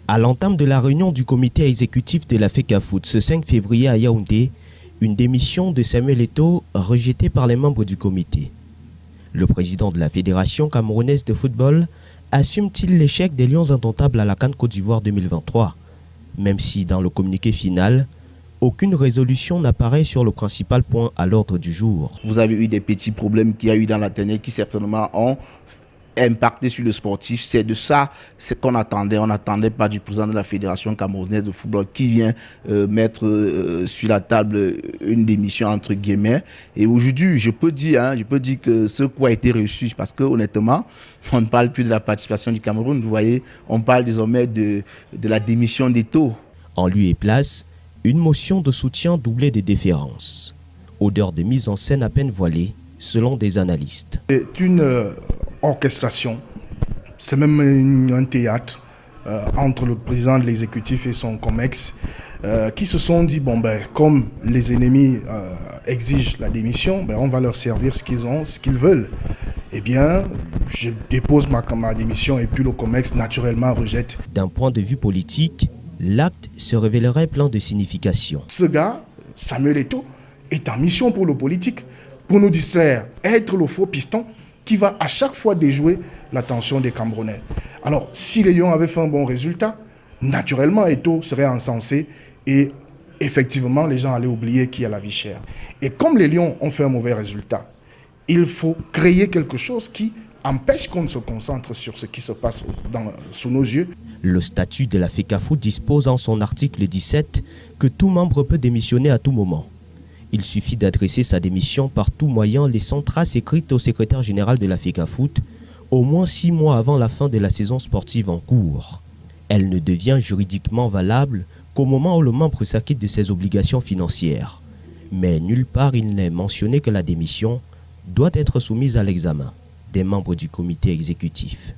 À l'entame de la réunion du comité exécutif de la FECAFOOT ce 5 février à Yaoundé, une démission de Samuel Eto'o rejetée par les membres du comité. Le président de la Fédération camerounaise de football assume-t-il l'échec des Lions indomptables à la CAN Côte d'Ivoire 2023, même si dans le communiqué final, aucune résolution n'apparaît sur le principal point à l'ordre du jour. Vous avez eu des petits problèmes qu'il y a eu dans la dernière qui certainement ont impacté sur le sportif. C'est de ça qu'on attendait. On n'attendait pas du président de la Fédération camerounaise de football qui vient mettre sur la table une démission entre guillemets. Et aujourd'hui, je peux dire que ce coup a été reçu parce que honnêtement, on ne parle plus de la participation du Cameroun. Vous voyez, on parle désormais de la démission d'Eto'o. En lieu et place, une motion de soutien doublée de déférence. Odeur de mise en scène à peine voilée, selon des analystes. C'est une orchestration, c'est même un théâtre entre le président de l'exécutif et son COMEX qui se sont dit, bon ben, comme les ennemis exigent la démission, ben, on va leur servir ce qu'ils veulent. Eh bien, je dépose ma démission et puis le COMEX naturellement rejette. D'un point de vue politique, l'acte se révélerait plein de signification. Ce gars, Samuel Eto'o, est en mission pour le politique, pour nous distraire, être le faux piston qui va à chaque fois déjouer l'attention des Camerounais. Alors, si les Lions avaient fait un bon résultat, naturellement, Eto'o serait encensé et effectivement, les gens allaient oublier qu'il y a la vie chère. Et comme les Lions ont fait un mauvais résultat, il faut créer quelque chose qui empêche qu'on se concentre sur ce qui se passe sous nos yeux. Le statut de la FECAFOOT dispose en son article 17 que tout membre peut démissionner à tout moment. Il suffit d'adresser sa démission par tout moyen, laissant trace écrite au secrétaire général de la FECAFOOT au moins 6 mois avant la fin de la saison sportive en cours. Elle ne devient juridiquement valable qu'au moment où le membre s'acquitte de ses obligations financières. Mais nulle part il n'est mentionné que la démission doit être soumise à l'examen des membres du comité exécutif.